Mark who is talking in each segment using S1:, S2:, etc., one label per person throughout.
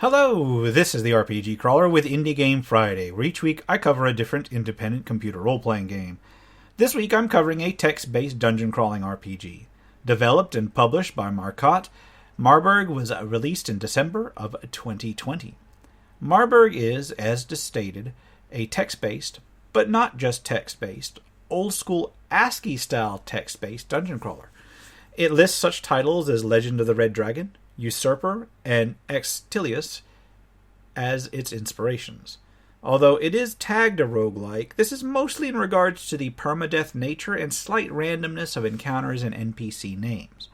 S1: Hello, this is the RPG Crawler with Indie Game Friday, where each week I cover a different independent computer role-playing game. This week I'm covering a text-based dungeon crawling RPG. Developed and published by Marburgh was released in December of 2020. Marburgh is, as stated, a text-based, but not just text-based, old-school ASCII-style text-based dungeon crawler. It lists such titles as Legend of the Red Dragon, Usurper, and Extilius as its inspirations. Although it is tagged a roguelike, this is mostly in regards to the permadeath nature and slight randomness of encounters and NPC names.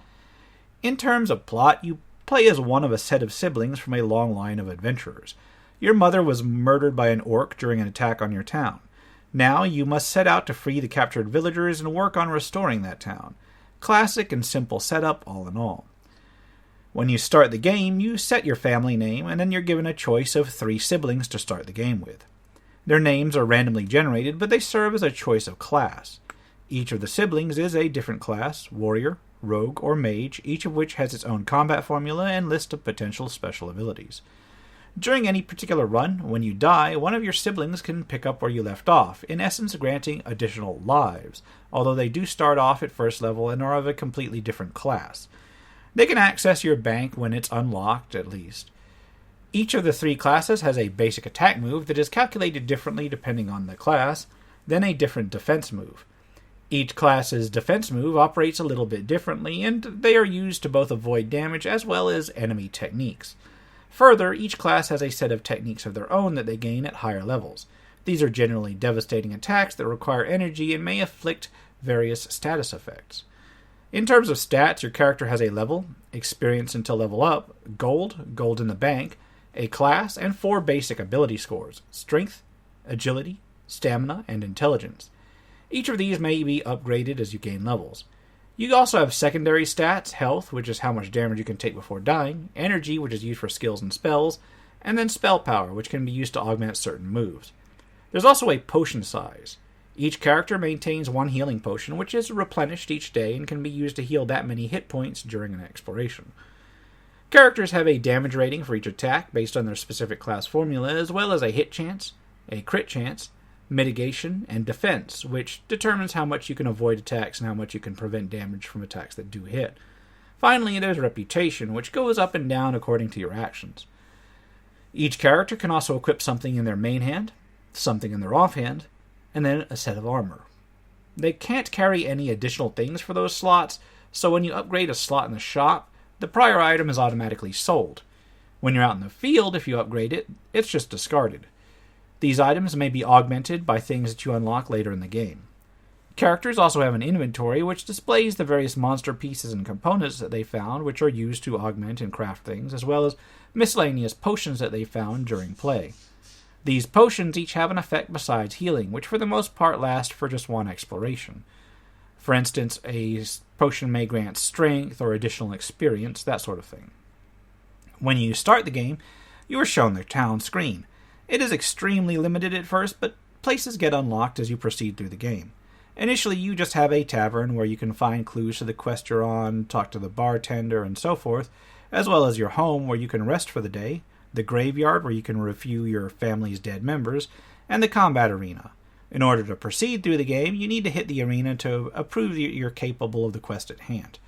S1: In terms of plot, you play as one of a set of siblings from a long line of adventurers. Your mother was murdered by an orc during an attack on your town. Now you must set out to free the captured villagers and work on restoring that town. Classic and simple setup all in all. When you start the game, you set your family name, and then you're given a choice of 3 siblings to start the game with. Their names are randomly generated, but they serve as a choice of class. Each of the siblings is a different class, warrior, rogue, or mage, each of which has its own combat formula and list of potential special abilities. During any particular run, when you die, one of your siblings can pick up where you left off, in essence granting additional lives, although they do start off at first level and are of a completely different class. They can access your bank when it's unlocked, at least. Each of the 3 classes has a basic attack move that is calculated differently depending on the class, then a different defense move. Each class's defense move operates a little bit differently, and they are used to both avoid damage as well as enemy techniques. Further, each class has a set of techniques of their own that they gain at higher levels. These are generally devastating attacks that require energy and may afflict various status effects. In terms of stats, your character has a level, experience until level up, gold in the bank, a class, and 4 basic ability scores: strength, agility, stamina, and intelligence. Each of these may be upgraded as you gain levels. You also have secondary stats: health, which is how much damage you can take before dying, energy, which is used for skills and spells, and then spell power, which can be used to augment certain moves. There's also a potion size. Each character maintains 1 healing potion, which is replenished each day and can be used to heal that many hit points during an exploration. Characters have a damage rating for each attack based on their specific class formula, as well as a hit chance, a crit chance, mitigation, and defense, which determines how much you can avoid attacks and how much you can prevent damage from attacks that do hit. Finally, there's reputation, which goes up and down according to your actions. Each character can also equip something in their main hand, something in their offhand, and then a set of armor. They can't carry any additional things for those slots, so when you upgrade a slot in the shop, the prior item is automatically sold. When you're out in the field, if you upgrade it, it's just discarded. These items may be augmented by things that you unlock later in the game. Characters also have an inventory which displays the various monster pieces and components that they found, which are used to augment and craft things, as well as miscellaneous potions that they found during play. These potions each have an effect besides healing, which for the most part last for just 1 exploration. For instance, a potion may grant strength or additional experience, that sort of thing. When you start the game, you are shown the town screen. It is extremely limited at first, but places get unlocked as you proceed through the game. Initially, you just have a tavern where you can find clues to the quest you're on, talk to the bartender, and so forth, as well as your home where you can rest for the day, the graveyard where you can review your family's dead members, and the combat arena. In order to proceed through the game, you need to hit the arena to prove that you're capable of the quest at hand.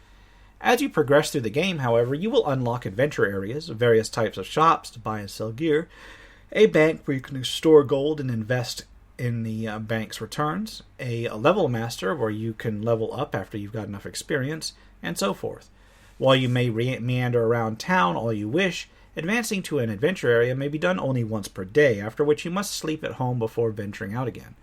S1: As you progress through the game, however, you will unlock adventure areas, various types of shops to buy and sell gear, a bank where you can store gold and invest in the bank's returns, a level master where you can level up after you've got enough experience, and so forth. While you may meander around town all you wish, advancing to an adventure area may be done only once per day, after which you must sleep at home before venturing out again.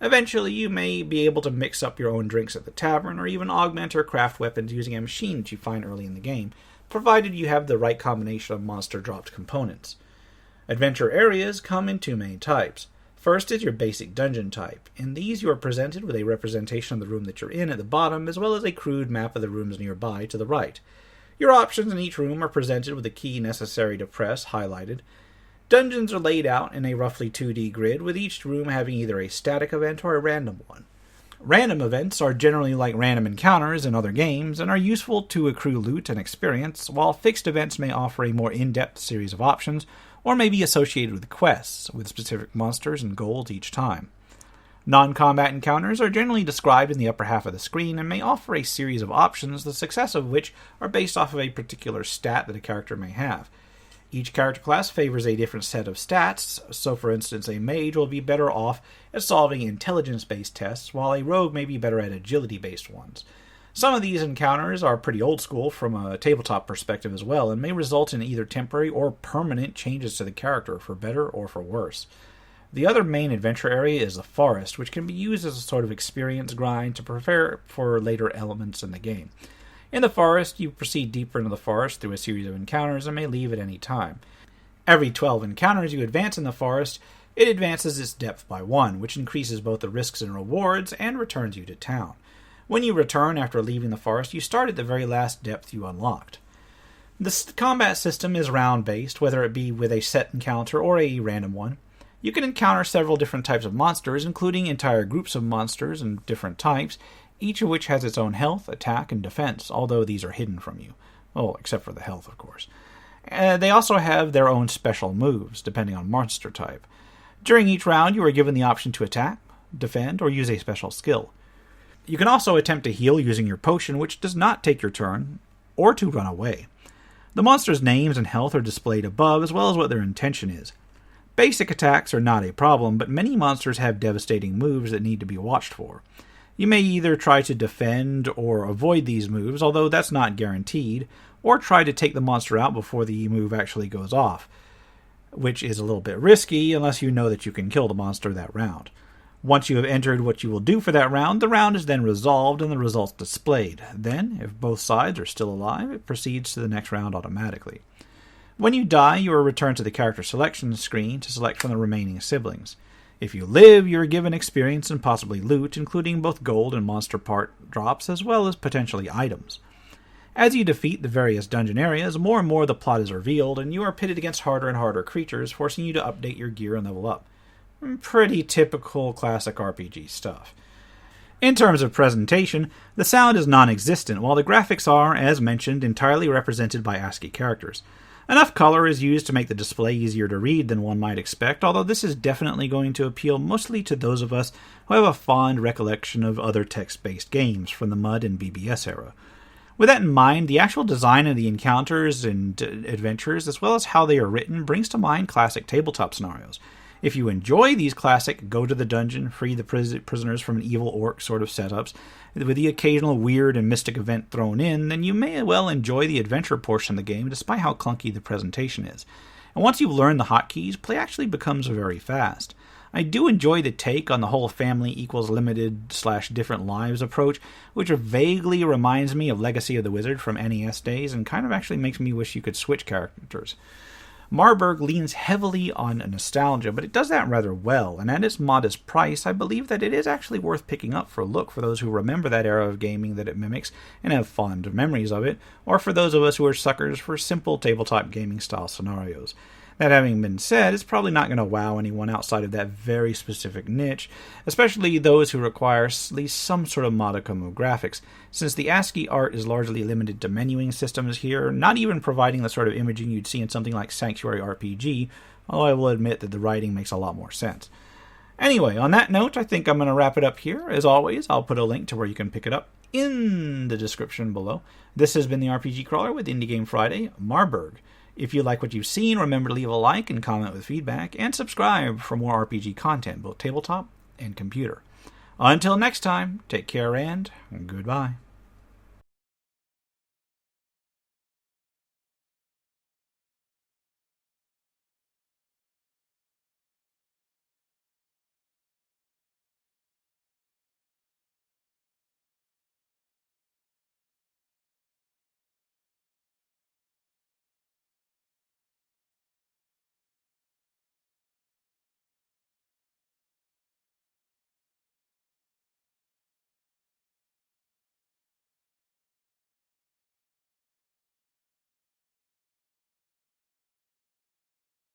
S1: Eventually, you may be able to mix up your own drinks at the tavern, or even augment or craft weapons using a machine that you find early in the game, provided you have the right combination of monster-dropped components. Adventure areas come in 2 main types. First is your basic dungeon type. In these, you are presented with a representation of the room that you're in at the bottom, as well as a crude map of the rooms nearby to the right. Your options in each room are presented with the key necessary to press highlighted. Dungeons are laid out in a roughly 2D grid, with each room having either a static event or a random one. Random events are generally like random encounters in other games and are useful to accrue loot and experience, while fixed events may offer a more in-depth series of options or may be associated with quests, with specific monsters and gold each time. Non-combat encounters are generally described in the upper half of the screen and may offer a series of options, the success of which are based off of a particular stat that a character may have. Each character class favors a different set of stats, so for instance a mage will be better off at solving intelligence-based tests, while a rogue may be better at agility-based ones. Some of these encounters are pretty old school from a tabletop perspective as well, and may result in either temporary or permanent changes to the character, for better or for worse. The other main adventure area is the forest, which can be used as a sort of experience grind to prepare for later elements in the game. In the forest, you proceed deeper into the forest through a series of encounters and may leave at any time. Every 12 encounters you advance in the forest, it advances its depth by 1, which increases both the risks and rewards and returns you to town. When you return after leaving the forest, you start at the very last depth you unlocked. The combat system is round-based, whether it be with a set encounter or a random one. You can encounter several different types of monsters, including entire groups of monsters and different types, each of which has its own health, attack, and defense, although these are hidden from you. Well, except for the health, of course. They also have their own special moves, depending on monster type. During each round, you are given the option to attack, defend, or use a special skill. You can also attempt to heal using your potion, which does not take your turn, or to run away. The monsters' names and health are displayed above, as well as what their intention is. Basic attacks are not a problem, but many monsters have devastating moves that need to be watched for. You may either try to defend or avoid these moves, although that's not guaranteed, or try to take the monster out before the move actually goes off, which is a little bit risky unless you know that you can kill the monster that round. Once you have entered what you will do for that round, the round is then resolved and the results displayed. Then, if both sides are still alive, it proceeds to the next round automatically. When you die, you are returned to the character selection screen to select from the remaining siblings. If you live, you are given experience and possibly loot, including both gold and monster part drops, as well as potentially items. As you defeat the various dungeon areas, more and more the plot is revealed, and you are pitted against harder and harder creatures, forcing you to update your gear and level up. Pretty typical classic RPG stuff. In terms of presentation, the sound is non-existent, while the graphics are, as mentioned, entirely represented by ASCII characters. Enough color is used to make the display easier to read than one might expect, although this is definitely going to appeal mostly to those of us who have a fond recollection of other text-based games from the MUD and BBS era. With that in mind, the actual design of the encounters and adventures, as well as how they are written, brings to mind classic tabletop scenarios. If you enjoy these classic go to the dungeon, free the prisoners from an evil orc sort of setups, with the occasional weird and mystic event thrown in, then you may well enjoy the adventure portion of the game despite how clunky the presentation is. And once you've learned the hotkeys, play actually becomes very fast. I do enjoy the take on the whole family equals limited / different lives approach, which vaguely reminds me of Legacy of the Wizard from NES days and kind of actually makes me wish you could switch characters. Marburgh leans heavily on nostalgia, but it does that rather well, and at its modest price, I believe that it is actually worth picking up for a look for those who remember that era of gaming that it mimics and have fond memories of it, or for those of us who are suckers for simple tabletop gaming style scenarios. That having been said, it's probably not going to wow anyone outside of that very specific niche, especially those who require at least some sort of modicum of graphics, since the ASCII art is largely limited to menuing systems here, not even providing the sort of imaging you'd see in something like Sanctuary RPG, although I will admit that the writing makes a lot more sense. Anyway, on that note, I think I'm going to wrap it up here. As always, I'll put a link to where you can pick it up in the description below. This has been the RPG Crawler with Indie Game Friday, Marburgh. If you like what you've seen, remember to leave a like and comment with feedback, and subscribe for more RPG content, both tabletop and computer. Until next time, take care and goodbye.